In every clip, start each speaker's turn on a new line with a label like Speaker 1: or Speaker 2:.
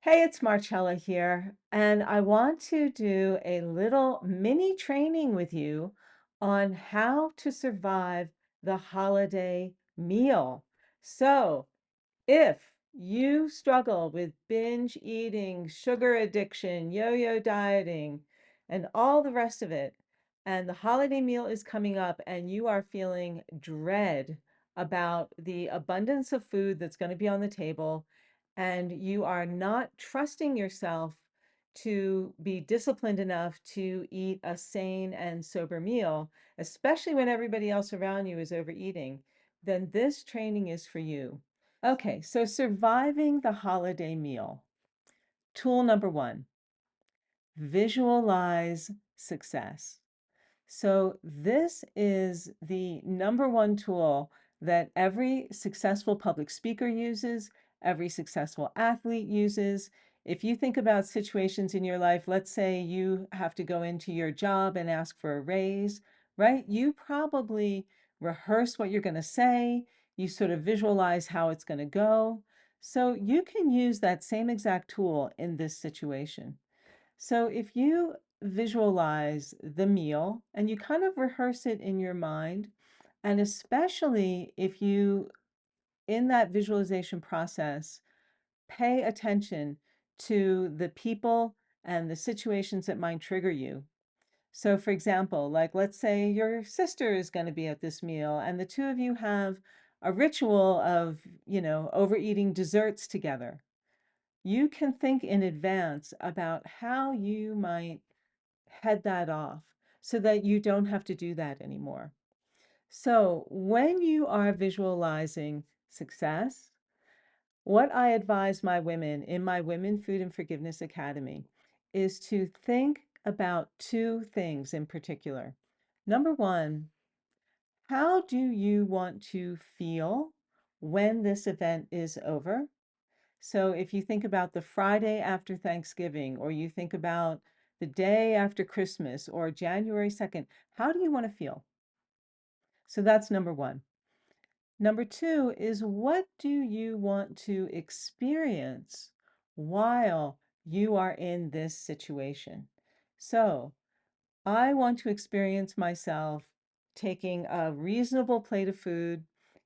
Speaker 1: Hey, it's Marcella here, and I want to do a little mini training with you on how to survive the holiday meal. So, if you struggle with binge eating, sugar addiction, yo-yo dieting, and all the rest of it, and the holiday meal is coming up and you are feeling dread about the abundance of food that's going to be on the table, and you are not trusting yourself to be disciplined enough to eat a sane and sober meal, especially when everybody else around you is overeating, then this training is for you. Okay, so surviving the holiday meal. Tool number one, visualize success. So this is the number one tool that every successful public speaker uses, every successful athlete uses. If you think about situations in your life, let's say you have to go into your job and ask for a raise, right? You probably rehearse what you're going to say. You sort of visualize how it's going to go. So you can use that same exact tool in this situation. So if you visualize the meal and you kind of rehearse it in your mind, and especially if you, in that visualization process, pay attention to the people and the situations that might trigger you. So for example, like let's say your sister is going to be at this meal and the two of you have a ritual of, overeating desserts together. You can think in advance about how you might head that off so that you don't have to do that anymore. So when you are visualizing success, what I advise my women in my Women Food and Forgiveness Academy is to think about two things in particular. Number one, how do you want to feel when this event is over? So if you think about the Friday after Thanksgiving, or you think about the day after Christmas or January 2nd, how do you want to feel? So that's number one. Number two is, what do you want to experience while you are in this situation? So I want to experience myself taking a reasonable plate of food,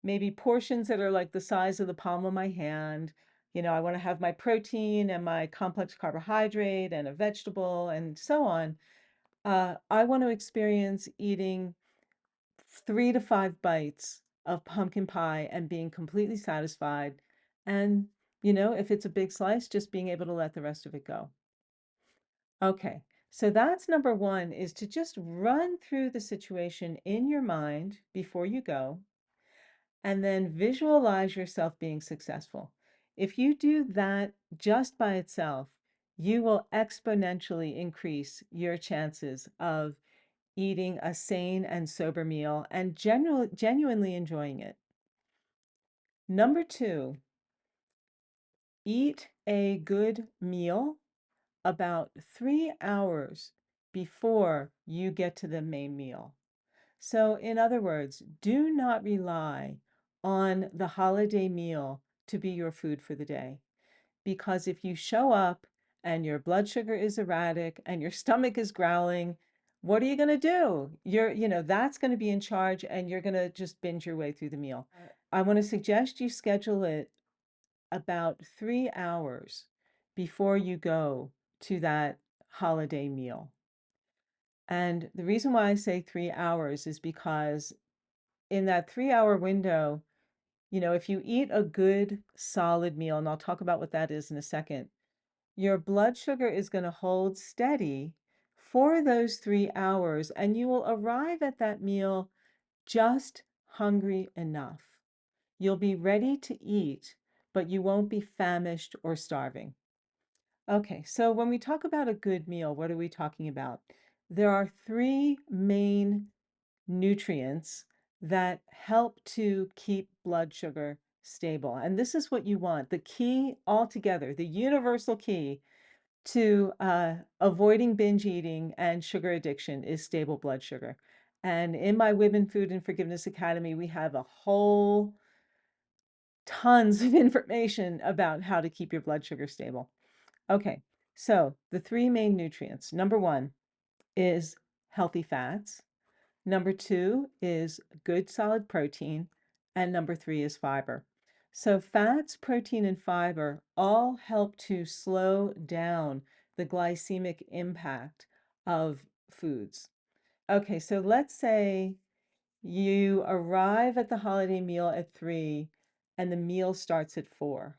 Speaker 1: maybe portions that are like the size of the palm of my hand. I want to have my protein and my complex carbohydrate and a vegetable and so on. I want to experience eating 3 to 5 bites of pumpkin pie and being completely satisfied. And, if it's a big slice, just being able to let the rest of it go. Okay, so that's number one, is to just run through the situation in your mind before you go, and then visualize yourself being successful. If you do that just by itself, you will exponentially increase your chances of eating a sane and sober meal and genuinely enjoying it. Number two, eat a good meal about 3 hours before you get to the main meal. So, in other words, do not rely on the holiday meal to be your food for the day. Because if you show up and your blood sugar is erratic and your stomach is growling, what are you going to do? That's going to be in charge, and you're going to just binge your way through the meal. I want to suggest you schedule it about 3 hours before you go to that holiday meal. And the reason why I say 3 hours is because in that 3 hour window, if you eat a good solid meal, and I'll talk about what that is in a second, your blood sugar is going to hold steady for those 3 hours, and you will arrive at that meal just hungry enough. You'll be ready to eat, but you won't be famished or starving. Okay, so when we talk about a good meal, what are we talking about? There are three main nutrients that help to keep blood sugar stable. And this is what you want. The key altogether, the universal key to avoiding binge eating and sugar addiction is stable blood sugar. And in my Women Food and Forgiveness Academy, we have a whole tons of information about how to keep your blood sugar stable. Okay, so the three main nutrients. Number one is healthy fats. Number two is good solid protein. And number three is fiber. So fats, protein, and fiber all help to slow down the glycemic impact of foods. Okay, so let's say you arrive at the holiday meal at 3 and the meal starts at 4,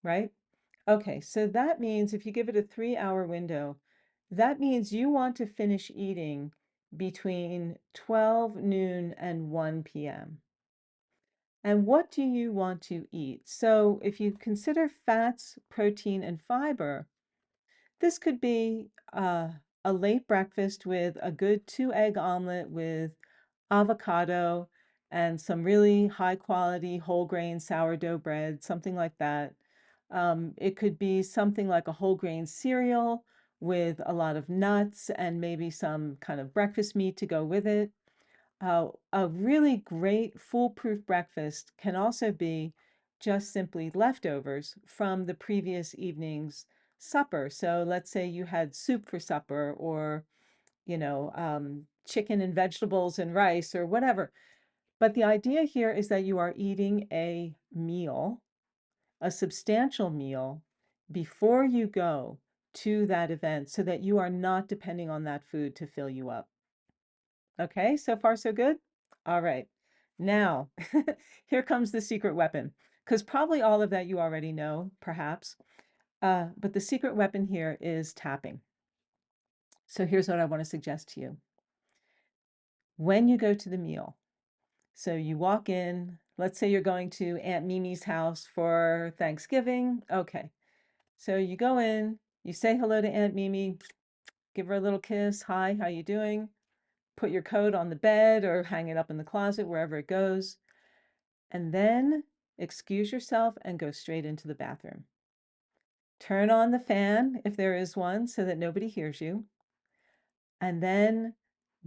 Speaker 1: right? Okay, so that means if you give it a 3-hour window, that means you want to finish eating between 12 noon and 1 p.m. And what do you want to eat? So if you consider fats, protein, and fiber, this could be a late breakfast with a good 2-egg omelet with avocado and some really high quality whole grain sourdough bread, something like that. It could be something like a whole grain cereal with a lot of nuts and maybe some kind of breakfast meat to go with it. A really great foolproof breakfast can also be just simply leftovers from the previous evening's supper. So let's say you had soup for supper or, chicken and vegetables and rice or whatever. But the idea here is that you are eating a meal, a substantial meal, before you go to that event so that you are not depending on that food to fill you up. Okay, so far so good? All right. Now, here comes the secret weapon, because probably all of that you already know, perhaps. But the secret weapon here is tapping. So here's what I want to suggest to you. When you go to the meal, so you walk in, let's say you're going to Aunt Mimi's house for Thanksgiving. Okay, so you go in, you say hello to Aunt Mimi, give her a little kiss. Hi, how you doing? Put your coat on the bed or hang it up in the closet, wherever it goes. And then excuse yourself and go straight into the bathroom. Turn on the fan if there is one so that nobody hears you. And then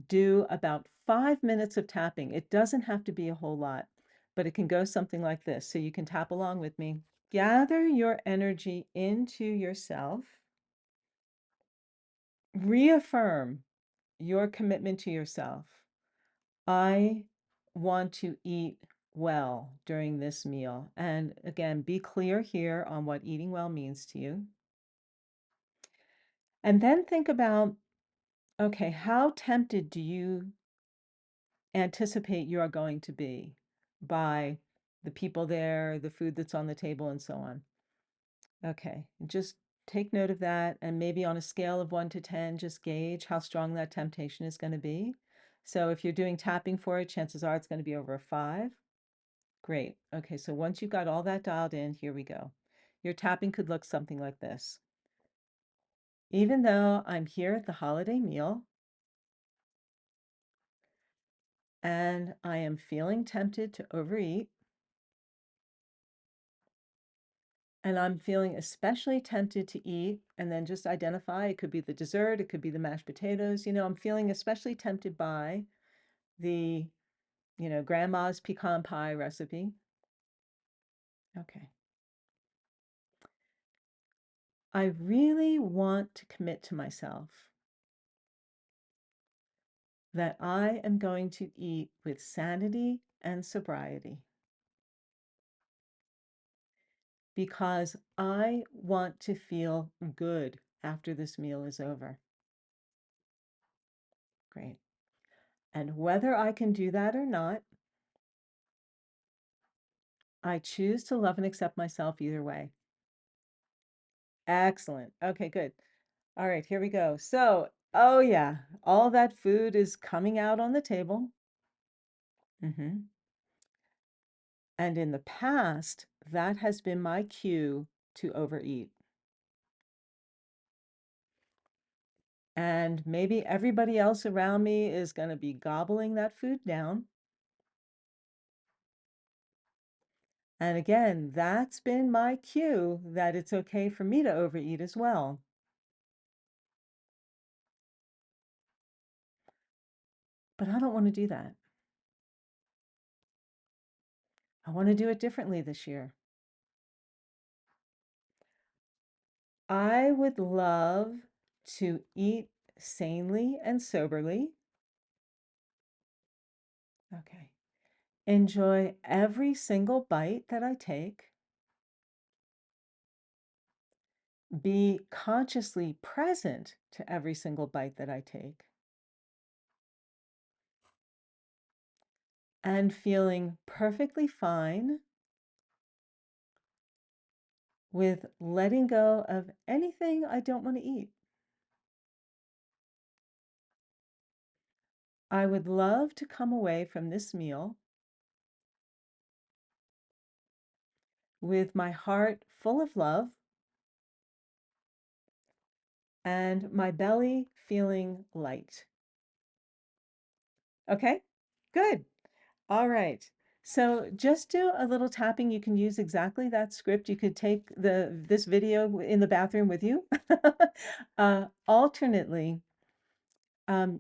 Speaker 1: do about 5 minutes of tapping. It doesn't have to be a whole lot, but it can go something like this. So you can tap along with me. Gather your energy into yourself. Reaffirm your commitment to yourself. I want to eat well during this meal. And again, be clear here on what eating well means to you. And then think about, okay, how tempted do you anticipate you are going to be by the people there, the food that's on the table, and so on? Okay, just take note of that. And maybe on a scale of 1 to 10, just gauge how strong that temptation is going to be. So if you're doing tapping for it, chances are it's going to be over a 5. Great. Okay, so once you've got all that dialed in, here we go. Your tapping could look something like this. Even though I'm here at the holiday meal and I am feeling tempted to overeat, and I'm feeling especially tempted to eat, and then just identify, it could be the dessert, it could be the mashed potatoes. I'm feeling especially tempted by the, grandma's pecan pie recipe. Okay. I really want to commit to myself that I am going to eat with sanity and sobriety because I want to feel good after this meal is over. Great. And whether I can do that or not, I choose to love and accept myself either way. Excellent. Okay, good. All right, here we go. So, oh yeah, all that food is coming out on the table. And in the past, that has been my cue to overeat. And maybe everybody else around me is going to be gobbling that food down. And again, that's been my cue that it's okay for me to overeat as well. But I don't want to do that. I want to do it differently this year. I would love to eat sanely and soberly. Okay. Enjoy every single bite that I take. Be consciously present to every single bite that I take. And feeling perfectly fine with letting go of anything I don't want to eat. I would love to come away from this meal with my heart full of love and my belly feeling light. Okay, good. All right. So just do a little tapping. You can use exactly that script. You could take this video in the bathroom with you. Alternately,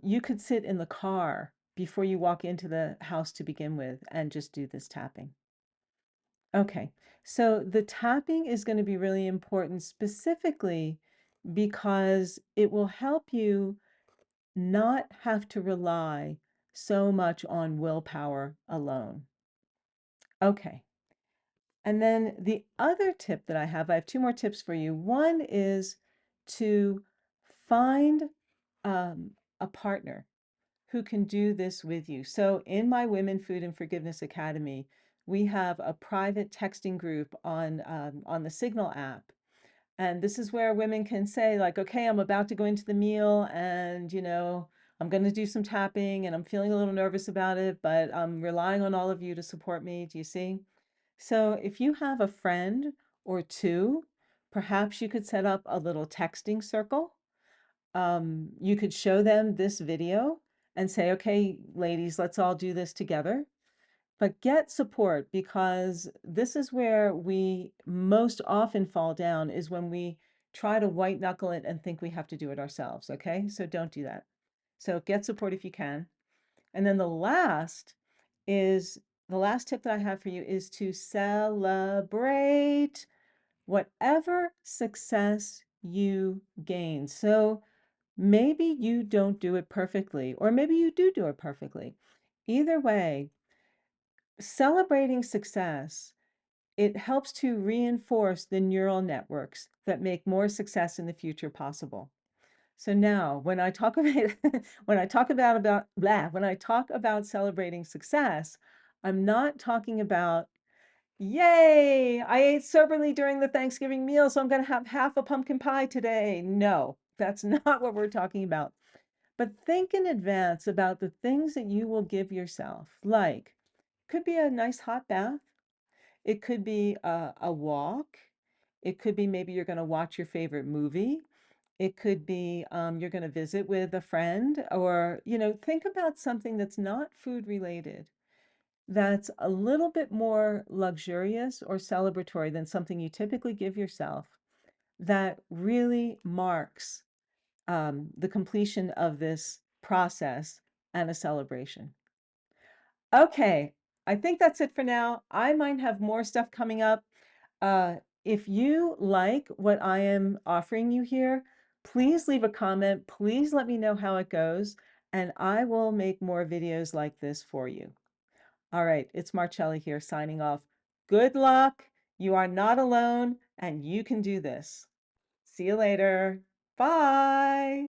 Speaker 1: you could sit in the car before you walk into the house to begin with and just do this tapping. Okay, so the tapping is going to be really important specifically because it will help you not have to rely so much on willpower alone. Okay. And then the other tip that I have two more tips for you. One is to find a partner who can do this with you. So in my Women, Food, and Forgiveness Academy, we have a private texting group on the Signal app. And this is where women can say like, okay, I'm about to go into the meal and, I'm going to do some tapping and I'm feeling a little nervous about it, but I'm relying on all of you to support me. Do you see? So if you have a friend or two, perhaps you could set up a little texting circle. You could show them this video and say, okay, ladies, let's all do this together. But get support because this is where we most often fall down is when we try to white knuckle it and think we have to do it ourselves. Okay, so don't do that. So get support if you can. And then is the last tip that I have for you is to celebrate whatever success you gain. So maybe you don't do it perfectly, or maybe you do it perfectly. Either way, celebrating success, it helps to reinforce the neural networks that make more success in the future possible. So now, when I talk about when I talk about celebrating success, I'm not talking about, yay, I ate soberly during the Thanksgiving meal, so I'm going to have half a pumpkin pie today. No, that's not what we're talking about. But think in advance about the things that you will give yourself, like could be a nice hot bath. It could be a walk. It could be maybe you're going to watch your favorite movie. It could be you're going to visit with a friend, or, think about something that's not food related, that's a little bit more luxurious or celebratory than something you typically give yourself, that really marks the completion of this process and a celebration. Okay, I think that's it for now. I might have more stuff coming up. If you like what I am offering you here, please leave a comment. Please let me know how it goes, and I will make more videos like this for you. All right, it's Marcella here signing off. Good luck. You are not alone, and you can do this. See you later. Bye.